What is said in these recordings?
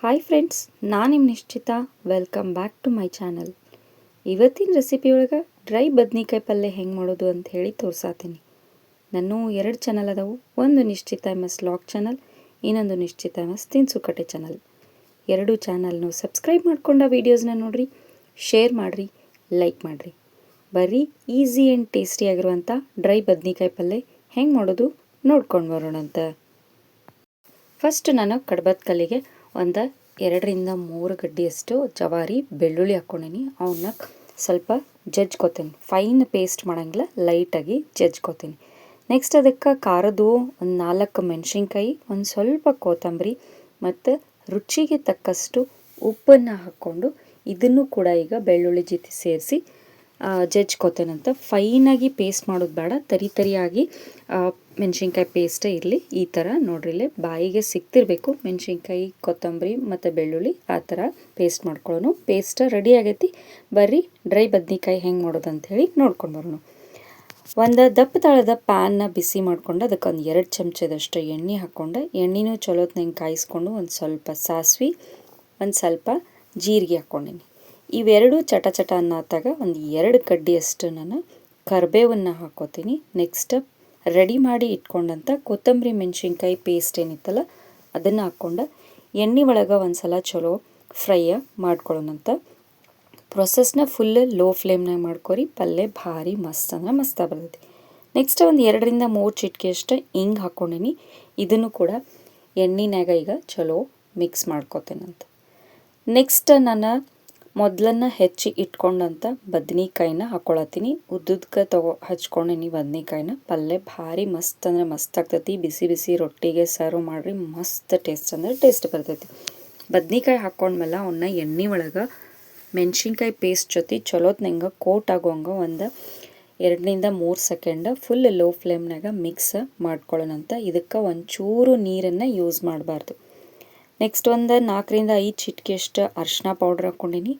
Hi friends, ನಾನು ನಿಮ್ಮ Nishchita. Welcome back to my channel. ಇವತ್ತಿನ ರೆಸಿಪಿ ಒಳಗೆ ಡ್ರೈ ಬದ್ನಿಕಾಯಿ ಪಲ್ಯ ಹೆಂಗೆ ಮಾಡೋದು ಅಂತ ಹೇಳಿ ತೋರ್ಸಾತೀನಿ. ನಾನು 2 ಚಾನಲ್ ಅದಾವು. ಒಂದು ನಿಶ್ಚಿತಾ MS ಲಾಗ್ ಚಾನಲ್, ಇನ್ನೊಂದು ನಿಶ್ಚಿತಾ MS ತಿನ್ಸುಕಟ್ಟೆ ಚಾನಲ್. 2 ಚಾನಲ್ನು ಸಬ್ಸ್ಕ್ರೈಬ್ ಮಾಡ್ಕೊಂಡ ವೀಡಿಯೋಸ್ನ ನೋಡ್ರಿ, ಶೇರ್ ಮಾಡಿರಿ, ಲೈಕ್ ಮಾಡಿರಿ. ಬರ್ರಿ ಈಸಿ ಆ್ಯಂಡ್ ಟೇಸ್ಟಿಯಾಗಿರುವಂಥ ಡ್ರೈ ಬದ್ನಿಕಾಯಿ ಪಲ್ಯ ಹೆಂಗೆ ಮಾಡೋದು ನೋಡ್ಕೊಂಡು ಬರೋಣ ಅಂತ. ಫಸ್ಟ್ ನಾನು ಕಡ್ಬದ ಕಲ್ಲಿಗೆ ಒಂದು 2ರಿಂದ 3 ಗಡ್ಡೆಯಷ್ಟು ಜವಾರಿ ಬೆಳ್ಳುಳ್ಳಿ ಹಾಕ್ಕೊಂಡೀನಿ. ಅವನ್ನ ಸ್ವಲ್ಪ ಜಜ್ಕೋತೀನಿ. ಫೈನ್ ಪೇಸ್ಟ್ ಮಾಡೋಂಗಿಲ್ಲ, ಲೈಟಾಗಿ ಜಜ್ಕೋತೀನಿ. ನೆಕ್ಸ್ಟ್ ಅದಕ್ಕೆ ಖಾರದ್ದು ಒಂದು 4 ಮೆಣಸಿನ್ಕಾಯಿ, ಒಂದು ಸ್ವಲ್ಪ ಕೊತ್ತಂಬರಿ ಮತ್ತು ರುಚಿಗೆ ತಕ್ಕಷ್ಟು ಉಪ್ಪನ್ನು ಹಾಕ್ಕೊಂಡು ಇದನ್ನು ಕೂಡ ಈಗ ಬೆಳ್ಳುಳ್ಳಿ ಜೊತೆ ಸೇರಿಸಿ ಜಜ್ಕೋತೇನಂತ. ಫೈನಾಗಿ ಪೇಸ್ಟ್ ಮಾಡೋದು ಬೇಡ, ತರಿಯಾಗಿ ಮೆಣಸಿನ್ಕಾಯಿ ಪೇಸ್ಟ್ ಇರಲಿ. ಈ ಥರ ನೋಡ್ರಿ, ಇಲ್ಲೇ ಬಾಯಿಗೆ ಸಿಕ್ತಿರಬೇಕು ಮೆಣಸಿನ್ಕಾಯಿ, ಕೊತ್ತಂಬರಿ ಮತ್ತು ಬೆಳ್ಳುಳ್ಳಿ. ಆ ಥರ ಪೇಸ್ಟ್ ಮಾಡ್ಕೊಳ್ಳೋಣ. ಪೇಸ್ಟ್ ರೆಡಿ ಆಗೈತಿ. ಬರ್ರಿ ಡ್ರೈ ಬದ್ನಿಕಾಯಿ ಹೆಂಗೆ ಮಾಡೋದು ಅಂಥೇಳಿ ನೋಡ್ಕೊಂಡು ಬರೋಣ. ಒಂದು ದಪ್ಪ ತಾಳದ ಪ್ಯಾನ್ನ ಬಿಸಿ ಮಾಡ್ಕೊಂಡು ಅದಕ್ಕೆ ಒಂದು 2 ಚಮಚದಷ್ಟು ಎಣ್ಣೆ ಹಾಕ್ಕೊಂಡು, ಎಣ್ಣೆನೂ ಚಲೋತ್ನಂಗೆ ಕಾಯಿಸ್ಕೊಂಡು ಒಂದು ಸ್ವಲ್ಪ ಸಾಸಿವೆ, ಒಂದು ಸ್ವಲ್ಪ ಜೀರಿಗೆ ಹಾಕ್ಕೊಂಡೀನಿ. ಇವೆರಡು ಚಟ ಅನ್ನತ್ತಾಗ ಒಂದು 2 ಕಡ್ಡಿಯಷ್ಟು ನಾನು ಕರಿಬೇವನ್ನು ಹಾಕ್ಕೋತೀನಿ. ನೆಕ್ಸ್ಟ್ ರೆಡಿ ಮಾಡಿ ಇಟ್ಕೊಂಡಂಥ ಕೊತ್ತಂಬರಿ ಮೆಣಸಿನ್ಕಾಯಿ ಪೇಸ್ಟ್ ಏನಿತ್ತಲ್ಲ ಅದನ್ನು ಹಾಕ್ಕೊಂಡು ಎಣ್ಣೆ ಒಳಗೆ ಒಂದು ಸಲ ಚಲೋ ಫ್ರೈ ಮಾಡ್ಕೊಳ್ಳೋಣಂತ. ಪ್ರೊಸೆಸ್ನ ಫುಲ್ ಲೋ ಫ್ಲೇಮ್ನಾಗ ಮಾಡ್ಕೊರಿ. ಪಲ್ಯ ಭಾರಿ ಮಸ್ತ್ ಅಂದ್ರೆ ಮಸ್ತ ಬರ್ತೈತಿ. ನೆಕ್ಸ್ಟ್ ಒಂದು 2ರಿಂದ 3 ಚಿಟಿಕೆಯಷ್ಟು ಹಿಂಗೆ ಹಾಕ್ಕೊಂಡೀನಿ. ಇದನ್ನು ಕೂಡ ಎಣ್ಣೆನಾಗ ಈಗ ಚಲೋ ಮಿಕ್ಸ್ ಮಾಡ್ಕೋತೇನಂತ. ನೆಕ್ಸ್ಟ್ ನಾನು ಮೊದಲನ್ನು ಹೆಚ್ಚಿ ಇಟ್ಕೊಂಡಂಥ ಬದ್ನಿಕಾಯಿನ ಹಾಕ್ಕೊಳತ್ತೀನಿ. ಉದ್ದುದ್ಕ ಹಚ್ಕೊಂಡೀನಿ ಬದ್ನಿಕಾಯಿನ. ಪಲ್ಯ ಭಾರಿ ಮಸ್ತ್ ಅಂದ್ರೆ ಮಸ್ತ್ ಆಗ್ತೈತಿ. ಬಿಸಿ ಬಿಸಿ ರೊಟ್ಟಿಗೆ ಸರ್ವ್ ಮಾಡಿರಿ, ಮಸ್ತ್ ಟೇಸ್ಟ್ ಅಂದ್ರೆ ಟೇಸ್ಟ್ ಬರ್ತೈತಿ. ಬದ್ನಿಕಾಯಿ ಹಾಕ್ಕೊಂಡ್ಮೇಲೆ ಅವನ್ನ ಎಣ್ಣೆ ಒಳಗೆ ಮೆಣಸಿನ್ಕಾಯಿ ಪೇಸ್ಟ್ ಜೊತೆ ಚಲೋತ್ನಂಗೆ ಕೋಟ್ ಆಗೋಂಗೆ ಒಂದು 2ರಿಂದ 3 ಸೆಕೆಂಡ್ ಫುಲ್ ಲೋ ಫ್ಲೇಮ್ನಾಗ ಮಿಕ್ಸ್ ಮಾಡ್ಕೊಳ್ಳೋಣಂತ. ಇದಕ್ಕೆ ಒಂಚೂರು ನೀರನ್ನು ಯೂಸ್ ಮಾಡಬಾರ್ದು. ನೆಕ್ಸ್ಟ್ ಒಂದು 4ರಿಂದ 5 ಚಿಟಿಕೆಯಷ್ಟು ಅರಿಶಿನ ಪೌಡ್ರ್ ಹಾಕ್ಕೊಂಡೀನಿ.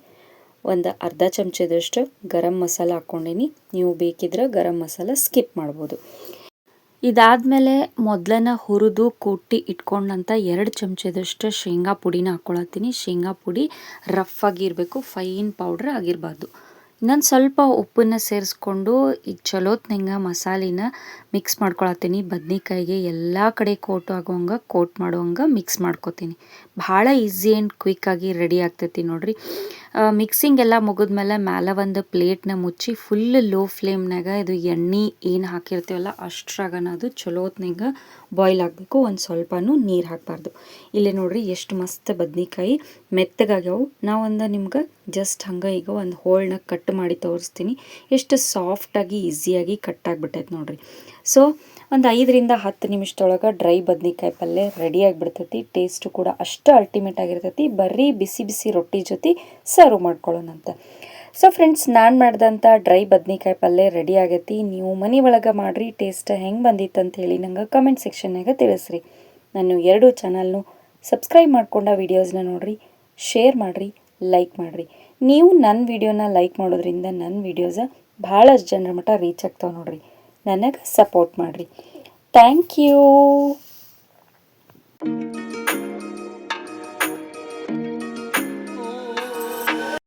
ಒಂದು ಅರ್ಧ ಚಮಚದಷ್ಟು ಗರಂ ಮಸಾಲ ಹಾಕ್ಕೊಂಡೀನಿ. ನೀವು ಬೇಕಿದ್ರೆ ಗರಂ ಮಸಾಲ ಸ್ಕಿಪ್ ಮಾಡ್ಬೋದು. ಇದಾದಮೇಲೆ ಮೊದಲನ್ನ ಹುರಿದು ಕುಟ್ಟಿ ಇಟ್ಕೊಂಡಂಥ 2 ಚಮಚದಷ್ಟು ಶೇಂಗಾ ಪುಡಿನ ಹಾಕ್ಕೊಳತ್ತೀನಿ. ಶೇಂಗಾ ಪುಡಿ ರಫ್ ಆಗಿರಬೇಕು, ಫೈನ್ ಪೌಡ್ರ್ ಆಗಿರಬಾರ್ದು. ಇನ್ನೊಂದು ಸ್ವಲ್ಪ ಉಪ್ಪನ್ನು ಸೇರಿಸ್ಕೊಂಡು ಈಗ ಚಲೋತ್ನಂಗೆ ಮಸಾಲಿನ ಮಿಕ್ಸ್ ಮಾಡ್ಕೊಳತ್ತೀನಿ. ಬದ್ನಿಕಾಯಿಗೆ ಎಲ್ಲ ಕಡೆ ಕೋಟ್ ಆಗೋಂಗೆ ಕೋಟ್ ಮಾಡೋಂಗೆ ಮಿಕ್ಸ್ ಮಾಡ್ಕೊತೀನಿ. ಭಾಳ ಈಸಿ ಆ್ಯಂಡ್ ಕ್ವಿಕ್ಕಾಗಿ ರೆಡಿ ಆಗ್ತೈತಿ ನೋಡ್ರಿ. ಮಿಕ್ಸಿಂಗ್ ಎಲ್ಲ ಮುಗಿದ್ಮೇಲೆ ಮ್ಯಾಲೆ ಒಂದು ಪ್ಲೇಟ್ನ ಮುಚ್ಚಿ ಫುಲ್ ಲೋ ಫ್ಲೇಮ್ನಾಗ ಇದು ಎಣ್ಣೆ ಏನು ಹಾಕಿರ್ತೀವಲ್ಲ ಅಷ್ಟ್ರಾಗನ ಅದು ಚಲೋತ್ನಂಗೆ ಬಾಯ್ಲ್ ಆಗಬೇಕು. ಒಂದು ಸ್ವಲ್ಪನೂ ನೀರು ಹಾಕಬಾರ್ದು. ಇಲ್ಲೇ ನೋಡ್ರಿ ಎಷ್ಟು ಮಸ್ತ್ ಬದ್ನಿಕಾಯಿ ಮೆತ್ತಗಾಗ್ಯಾವು. ನಾವೊಂದು ನಿಮ್ಗೆ ಜಸ್ಟ್ ಹಂಗೆ ಈಗ ಒಂದು ಹೋಳನ್ನ ಕಟ್ ಮಾಡಿ ತೋರಿಸ್ತೀನಿ. ಎಷ್ಟು ಸಾಫ್ಟಾಗಿ ಈಸಿಯಾಗಿ ಕಟ್ ಆಗಿಬಿಟ್ಟೈತೆ ನೋಡ್ರಿ. ಸೊ ಒಂದು 5ರಿಂದ 10 ನಿಮಿಷದೊಳಗೆ ಡ್ರೈ ಬದ್ನಿಕಾಯಿ ಪಲ್ಯ ರೆಡಿ ಆಗಿಬಿಡ್ತೈತಿ. ಟೇಸ್ಟು ಕೂಡ ಅಷ್ಟು ಅಲ್ಟಿಮೇಟ್ ಆಗಿರ್ತೈತಿ. ಬರ್ರಿ ಬಿಸಿ ಬಿಸಿ ರೊಟ್ಟಿ ಜೊತೆ ಸರ್ವ್ ಮಾಡ್ಕೊಳ್ಳೋಣಂತ. ಸೊ ಫ್ರೆಂಡ್ಸ್, ನಾನು ಮಾಡಿದಂಥ ಡ್ರೈ ಬದ್ನಿಕಾಯಿ ಪಲ್ಯ ರೆಡಿ ಆಗೈತಿ. ನೀವು ಮನೆ ಒಳಗೆ ಮಾಡಿರಿ. ಟೇಸ್ಟ್ ಹೆಂಗೆ ಬಂದಿತ್ತು ಅಂತ ಹೇಳಿ ನಂಗೆ ಕಮೆಂಟ್ ಸೆಕ್ಷನ್ನಾಗ ತಿಳಿಸ್ರಿ. ನಾನು 2 ಚಾನಲ್ನು ಸಬ್ಸ್ಕ್ರೈಬ್ ಮಾಡ್ಕೊಂಡ ವೀಡಿಯೋಸ್ನ ನೋಡಿರಿ, ಶೇರ್ ಮಾಡಿರಿ, ಲೈಕ್ ಮಾಡಿರಿ. ನೀವು ನನ್ನ ವಿಡಿಯೋನ ಲೈಕ್ ಮಾಡೋದ್ರಿಂದ ನನ್ನ ವೀಡಿಯೋಸ ಭಾಳಷ್ಟು ಜನರ ಮಟ್ಟ ರೀಚ್ ಆಗ್ತಾವೆ ನೋಡ್ರಿ. ನನಗೆ ಸಪೋರ್ಟ್ ಮಾಡಿರಿ. Thank you.